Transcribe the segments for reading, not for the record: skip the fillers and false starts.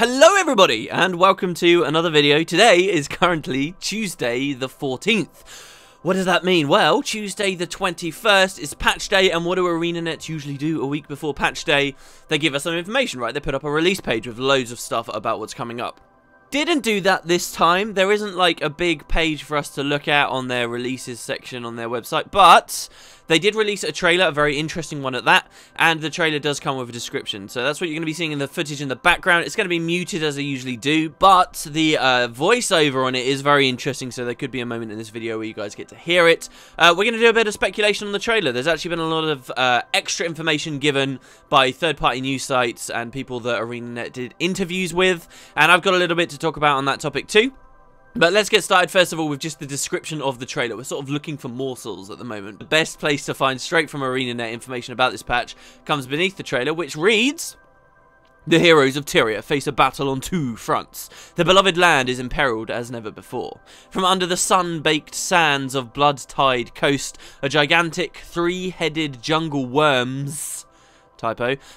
Hello everybody and welcome to another video. Today is currently Tuesday the 14th. What does that mean? Well, Tuesday the 21st is patch day, and what do ArenaNet usually do a week before patch day? They give us some information, right? They put up a release page with loads of stuff about what's coming up. Didn't do that this time. There isn't like a big page for us to look at on their releases section on their website, but they did release a trailer, a very interesting one at that, and the trailer does come with a description. So that's what you're going to be seeing in the footage in the background. It's going to be muted as they usually do, but the voiceover on it is very interesting, so there could be a moment in this video where you guys get to hear it. We're going to do a bit of speculation on the trailer. There's actually been a lot of extra information given by third-party news sites and people that ArenaNet did interviews with, and I've got a little bit to talk about on that topic too. But let's get started first of all with just the description of the trailer. We're sort of looking for morsels at the moment. The best place to find straight from ArenaNet information about this patch comes beneath the trailer, which reads: the heroes of Tyria face a battle on two fronts. The beloved land is imperiled as never before. From under the sun-baked sands of blood-tide coast, a gigantic three-headed jungle worms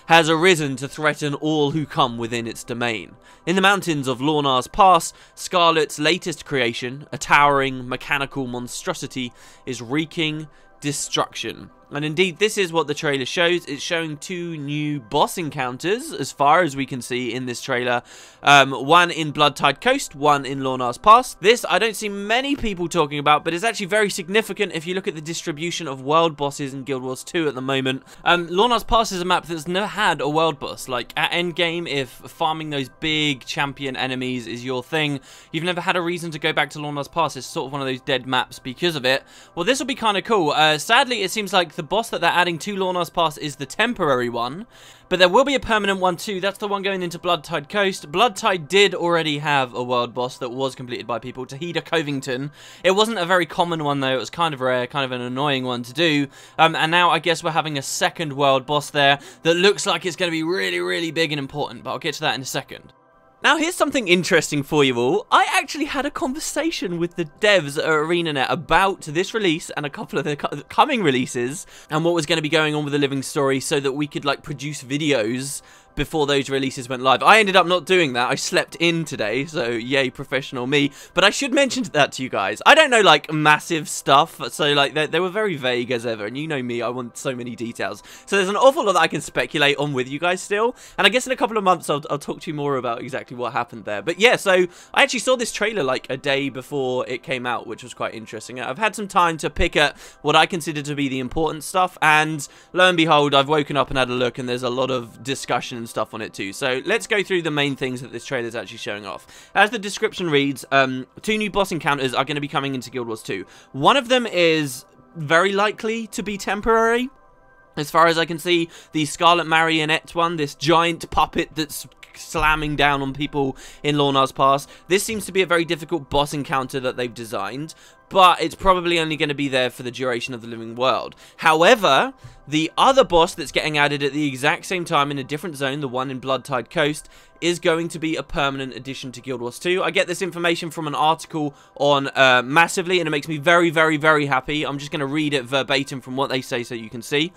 has arisen to threaten all who come within its domain. In the mountains of Lornar's Pass, Scarlet's latest creation, a towering mechanical monstrosity, is wreaking destruction. And indeed, this is what the trailer shows. It's showing two new boss encounters, as far as we can see in this trailer. One in Bloodtide Coast, one in Lornar's Pass. This, I don't see many people talking about, but it's actually very significant if you look at the distribution of world bosses in Guild Wars 2 at the moment. Lornar's Pass is a map that's never had a world boss. Like, at endgame, if farming those big champion enemies is your thing, you've never had a reason to go back to Lornar's Pass. It's sort of one of those dead maps because of it. Well, this will be kind of cool. Sadly, it seems like the boss that they're adding to Lornar's Pass is the temporary one, but there will be a permanent one too. That's the one going into Bloodtide Coast. Bloodtide did already have a world boss that was completed by people, Tahida Covington. It wasn't a very common one though. It was kind of rare, kind of an annoying one to do, and now I guess we're having a second world boss there that looks like it's going to be really, really big and important, but I'll get to that in a second. Now, here's something interesting for you all. I actually had a conversation with the devs at ArenaNet about this release and a couple of the coming releases and what was going to be going on with the living story so that we could, like, produce videos before those releases went live. I ended up not doing that. I slept in today, so yay, professional me. But I should mention that to you guys. I don't know, like, massive stuff, so, like, they were very vague as ever, and you know me, I want so many details. So there's an awful lot that I can speculate on with you guys still, and I guess in a couple of months I'll talk to you more about exactly what happened there. But yeah, so I actually saw this trailer, like, a day before it came out, which was quite interesting. I've had some time to pick at what I consider to be the important stuff, and lo and behold, I've woken up and had a look, and there's a lot of discussion and stuff on it too. So let's go through the main things that this trailer is actually showing off. As the description reads, two new boss encounters are going to be coming into Guild Wars 2. One of them is very likely to be temporary. As far as I can see, the Scarlet marionette one, this giant puppet that's slamming down on people in Lornar's Pass. This seems to be a very difficult boss encounter that they've designed, but it's probably only going to be there for the duration of the living world. However, the other boss that's getting added at the exact same time in a different zone, the one in Bloodtide Coast, is going to be a permanent addition to Guild Wars 2. I get this information from an article on Massivley, and it makes me very, very, very happy. I'm just going to read it verbatim from what they say so you can see.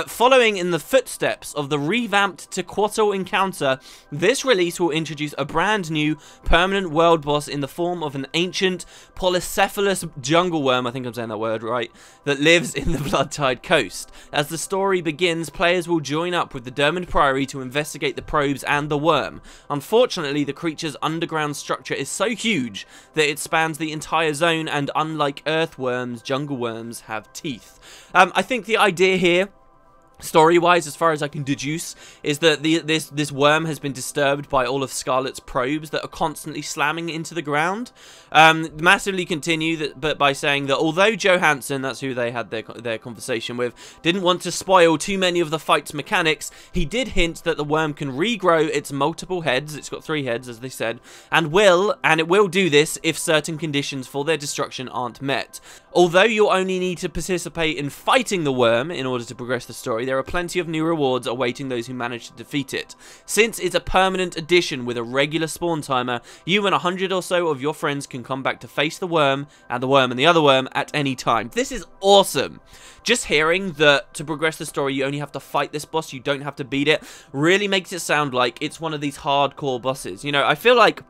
Following in the footsteps of the revamped Gw2 encounter, this release will introduce a brand new permanent world boss in the form of an ancient polycephalous jungle worm, I think I'm saying that word right, that lives in the Bloodtide Coast. As the story begins, players will join up with the Dermond Priory to investigate the probes and the worm. Unfortunately, the creature's underground structure is so huge that it spans the entire zone, and unlike earthworms, jungle worms have teeth. I think the idea here, story-wise, as far as I can deduce, is that this worm has been disturbed by all of Scarlet's probes that are constantly slamming into the ground. Massively continue but by saying that although Johansson, that's who they had their conversation with, didn't want to spoil too many of the fight's mechanics, he did hint that the worm can regrow its multiple heads. It's got 3 heads, as they said, and it will do this if certain conditions for their destruction aren't met. Although you'll only need to participate in fighting the worm in order to progress the story, there are plenty of new rewards awaiting those who manage to defeat it. Since it's a permanent addition with a regular spawn timer, you and 100 or so of your friends can come back to face the worm and the other worm at any time. This is awesome. Just hearing that to progress the story you only have to fight this boss, you don't have to beat it, really makes it sound like it's one of these hardcore bosses. You know, I feel like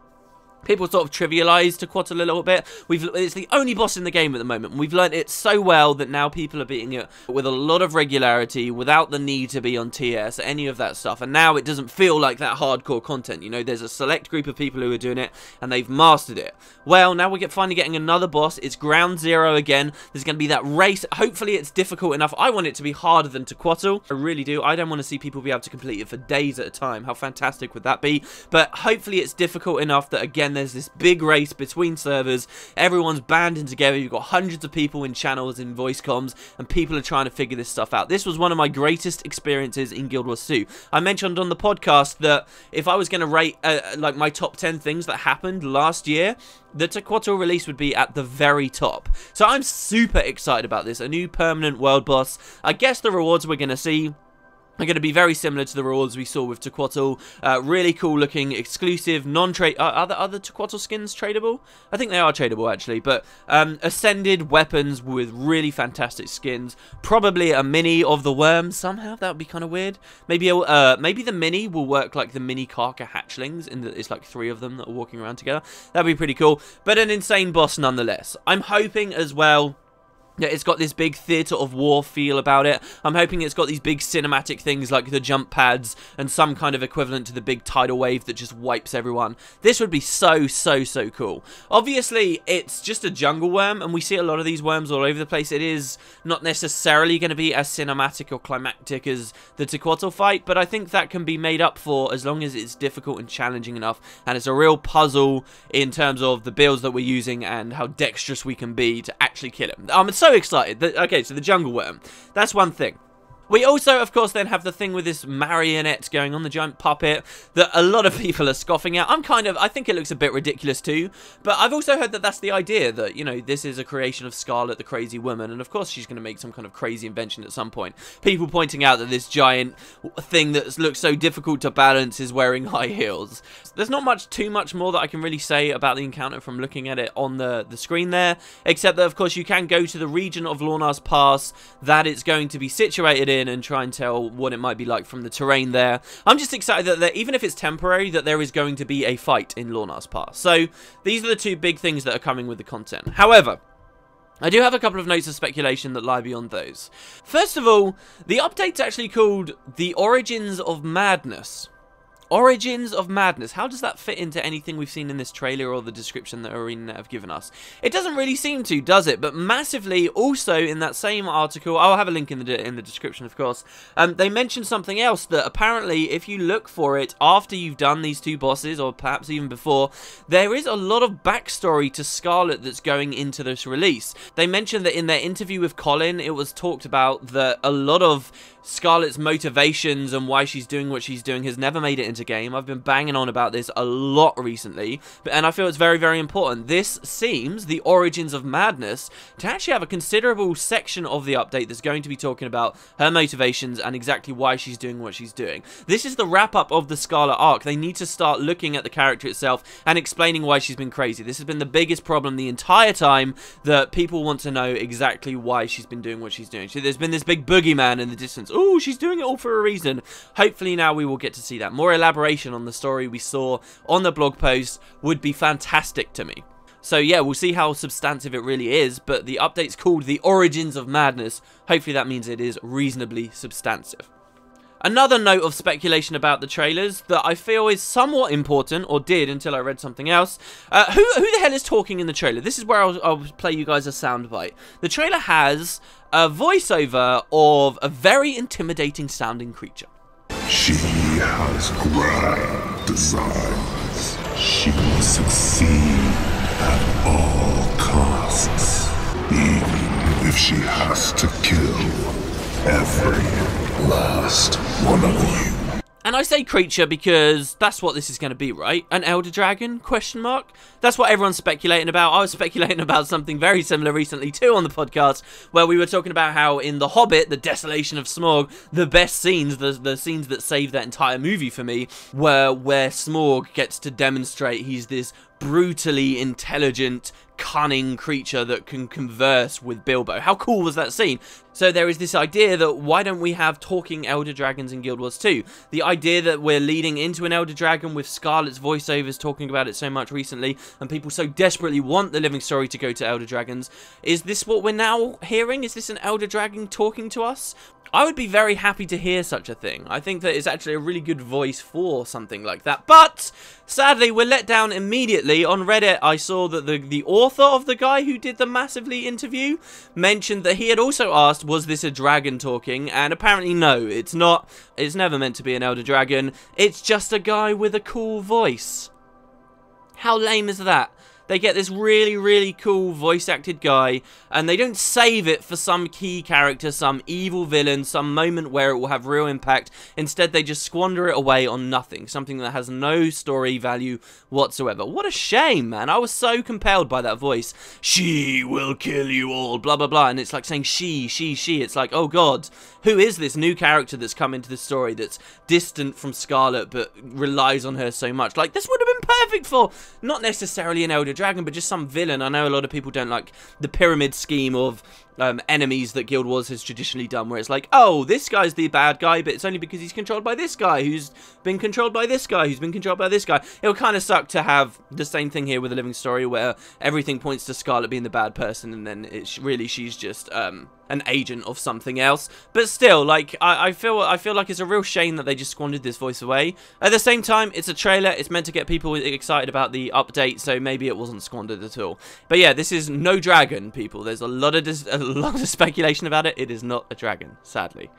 people sort of trivialize Gw2 a little bit. It's the only boss in the game at the moment. We've learned it so well that now people are beating it with a lot of regularity without the need to be on TS, any of that stuff. And now it doesn't feel like that hardcore content. You know, there's a select group of people who are doing it and they've mastered it. Well, now we're finally getting another boss. It's ground zero again. There's going to be that race. Hopefully it's difficult enough. I want it to be harder than Gw2. I really do. I don't want to see people be able to complete it for days at a time. How fantastic would that be? But hopefully it's difficult enough that, again, there's this big race between servers. Everyone's banding together. You've got hundreds of people in channels, in voice comms, and people are trying to figure this stuff out. This was one of my greatest experiences in Gw2. I mentioned on the podcast that if I was going to rate like my top 10 things that happened last year, the Gw2 release would be at the very top. So I'm super excited about this. A new permanent world boss. I guess the rewards we're going to see are going to be very similar to the rewards we saw with Gw2. Really cool looking, exclusive, non-trade. Are the other Gw2 skins tradable? I think they are tradable actually, but ascended weapons with really fantastic skins. Probably a mini of the worm somehow. That would be kind of weird. Maybe the mini will work like the mini Karka hatchlings. It's like 3 of them that are walking around together. That'd be pretty cool. But an insane boss nonetheless. I'm hoping as well. Yeah, it's got this big theatre of war feel about it. I'm hoping it's got these big cinematic things like the jump pads and some kind of equivalent to the big tidal wave that just wipes everyone. This would be so cool. Obviously, it's just a jungle worm, and we see a lot of these worms all over the place. It is not necessarily going to be as cinematic or climactic as the Gw2 fight, but I think that can be made up for as long as it's difficult and challenging enough, and it's a real puzzle in terms of the builds that we're using and how dexterous we can be to actually kill him. I'm so excited. Okay, so the jungle worm. That's one thing. We also, of course, then have the thing with this marionette going on, the giant puppet, that a lot of people are scoffing at. I think it looks a bit ridiculous too, but I've also heard that that's the idea, that, you know, this is a creation of Scarlet, the crazy woman, and of course she's going to make some kind of crazy invention at some point. People pointing out that this giant thing that looks so difficult to balance is wearing high heels. There's not too much more that I can really say about the encounter from looking at it on the screen there, except that, of course, you can go to the region of Lornar's Pass that it's going to be situated in, and try and tell what it might be like from the terrain there. I'm just excited that even if it's temporary, that there is going to be a fight in Lornar's Pass. So these are the 2 big things that are coming with the content. However, I do have a couple of notes of speculation that lie beyond those. First of all, the update's actually called The Origins of Madness. Origins of Madness. How does that fit into anything we've seen in this trailer or the description that ArenaNet have given us? It doesn't really seem to, does it? But Massivley also in that same article, I'll have a link in the description, of course, they mentioned something else, that apparently if you look for it after you've done these 2 bosses, or perhaps even before, there is a lot of backstory to Scarlet that's going into this release. They mentioned that in their interview with Colin, it was talked about that a lot of Scarlet's motivations and why she's doing what she's doing has never made it into game. I've been banging on about this a lot recently, and I feel it's very important. This seems, the Origins of Madness, to actually have a considerable section of the update that's going to be talking about her motivations and exactly why she's doing what she's doing. This is the wrap-up of the Scarlet arc. They need to start looking at the character itself and explaining why she's been crazy. This has been the biggest problem the entire time, that people want to know exactly why she's been doing what she's doing. So there's been this big boogeyman in the distance. Oh, she's doing it all for a reason. Hopefully now we will get to see that. More elaboration on the story we saw on the blog post would be fantastic to me. So yeah, we'll see how substantive it really is, but the update's called The Origins of Madness. Hopefully that means it is reasonably substantive. Another note of speculation about the trailers that I feel is somewhat important, or did until I read something else. Who the hell is talking in the trailer? This is where I'll play you guys a soundbite. The trailer has a voiceover of a very intimidating sounding creature. She has grand designs. She will succeed at all costs, even if she has to kill every last one of you. And I say creature because that's what this is going to be, right? An Elder Dragon? Question mark? That's what everyone's speculating about. I was speculating about something very similar recently too on the podcast, where we were talking about how in The Hobbit, The Desolation of Smaug, the best scenes, the scenes that saved that entire movie for me, were where Smaug gets to demonstrate he's this brutally intelligent, cunning creature that can converse with Bilbo. How cool was that scene? So there is this idea that why don't we have talking Elder Dragons in Guild Wars 2? The idea that we're leading into an Elder Dragon with Scarlet's voiceovers talking about it so much recently, and people so desperately want the living story to go to Elder Dragons. Is this what we're now hearing? Is this an Elder Dragon talking to us? I would be very happy to hear such a thing. I think that it's actually a really good voice for something like that. But, sadly, we're let down immediately. On Reddit, I saw that the author of the guy who did the Massivley interview mentioned that he had also asked, was this a dragon talking? And apparently, no, it's not. It's never meant to be an Elder Dragon. It's just a guy with a cool voice. How lame is that? They get this really, really cool voice-acted guy, and they don't save it for some key character, some evil villain, some moment where it will have real impact. Instead, they just squander it away on nothing, something that has no story value whatsoever. What a shame, man. I was so compelled by that voice. She will kill you all, blah, blah, blah. And it's like saying she. It's like, oh, God, who is this new character that's come into the story that's distant from Scarlet but relies on her so much? Like, this would have been perfect for not necessarily an Elder Dragon, but just some villain. I know a lot of people don't like the pyramid scheme of enemies that Guild Wars has traditionally done, where it's like, oh, this guy's the bad guy, but it's only because he's controlled by this guy, who's been controlled by this guy, who's been controlled by this guy. It would kind of suck to have the same thing here with a living story, where everything points to Scarlet being the bad person, and then it's really she's just an agent of something else. But still, like, I feel like it's a real shame that they just squandered this voice away. At the same time, it's a trailer. It's meant to get people excited about the update, so maybe it wasn't squandered at all. But yeah, this is no dragon, people. There's a lot of speculation about it. It is not a dragon, sadly.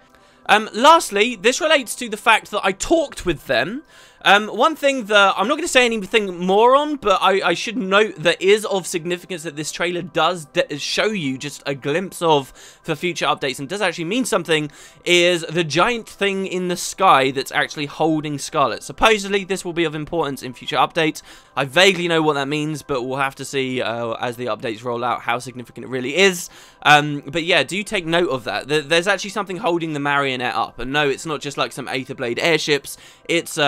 Lastly, this relates to the fact that I talked with them. One thing that I'm not going to say anything more on, but I should note that is of significance that this trailer does show you just a glimpse of for future updates and does actually mean something, is the giant thing in the sky that's actually holding Scarlet. Supposedly, this will be of importance in future updates. I vaguely know what that means, but we'll have to see as the updates roll out how significant it really is. But yeah, do take note of that. There's actually something holding the marionette up, and no, it's not just like some Aetherblade airships. It's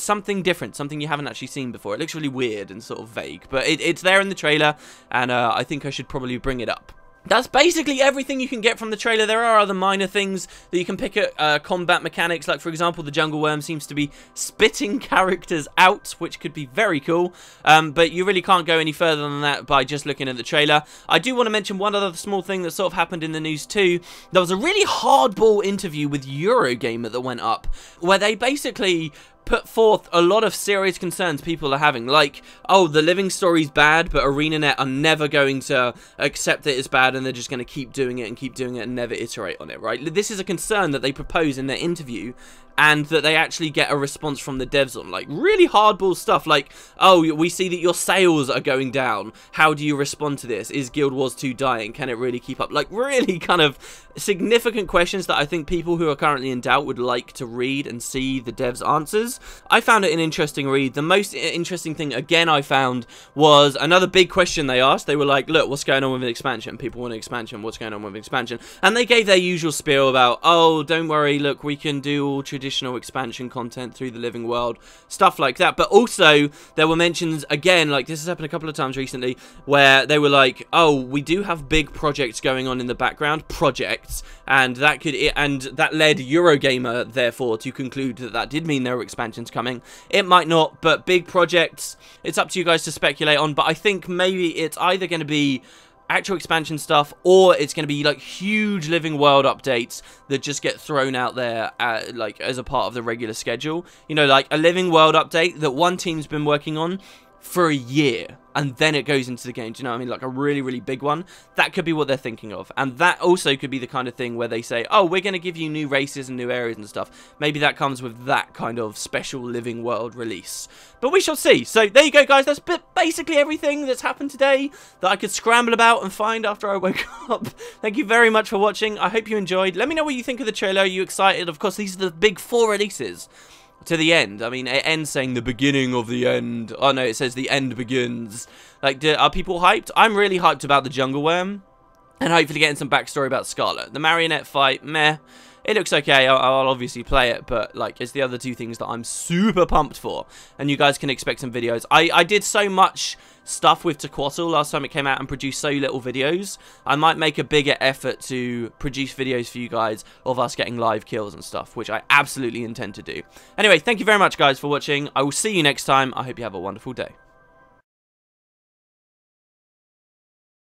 something different, something you haven't actually seen before. It looks really weird and sort of vague, but it's there in the trailer, and I think I should probably bring it up. That's basically everything you can get from the trailer. There are other minor things that you can pick at combat mechanics, like, for example, the jungle worm seems to be spitting characters out, which could be very cool, but you really can't go any further than that by just looking at the trailer. I do want to mention one other small thing that sort of happened in the news too. There was a really hardball interview with Eurogamer that went up, where they basically put forth a lot of serious concerns people are having, like, oh, the living story's bad, but ArenaNet are never going to accept that it's bad, and they're just going to keep doing it and never iterate on it, right? This is a concern that they propose in their interview, and that they actually get a response from the devs on, like, really hardball stuff, like, oh, we see that your sales are going down, how do you respond to this? Is Guild Wars 2 dying? Can it really keep up? Like, really kind of significant questions that I think people who are currently in doubt would like to read and see the devs' answers. I found it an interesting read. The most interesting thing, again, I found was another big question they asked. They were like, look, what's going on with an expansion? People want an expansion. What's going on with an expansion? And they gave their usual spiel about, oh, don't worry, look, we can do all traditional expansion content through the living world, stuff like that. But also, there were mentions, again, like this has happened a couple of times recently, where they were like, oh, we do have big projects going on in the background, and that led Eurogamer, therefore, to conclude that that did mean there were expansions coming. It might not, but big projects, it's up to you guys to speculate on, but I think maybe it's either going to be actual expansion stuff, or it's going to be like huge living world updates that just get thrown out there like as a part of the regular schedule. You know, like a living world update that one team's been working on for a year, and then it goes into the game. Do you know what I mean? Like a really, really big one. That could be what they're thinking of. And that also could be the kind of thing where they say, oh, we're going to give you new races and new areas and stuff. Maybe that comes with that kind of special living world release. But we shall see. So there you go, guys. That's basically everything that's happened today that I could scramble about and find after I woke up. Thank you very much for watching. I hope you enjoyed. Let me know what you think of the trailer. Are you excited? Of course, these are the big 4 releases. to the end. I mean, it ends saying the beginning of the end. Oh no, it says the end begins. Like, are people hyped? I'm really hyped about the jungle worm, and hopefully getting some backstory about Scarlet. The marionette fight, meh. It looks okay. I'll obviously play it, but like, it's the other two things that I'm super pumped for, and you guys can expect some videos. I did so much stuff with Gw2 last time it came out and produced so little videos. I might make a bigger effort to produce videos for you guys of us getting live kills and stuff, which I absolutely intend to do. Anyway, thank you very much guys for watching. I will see you next time. I hope you have a wonderful day.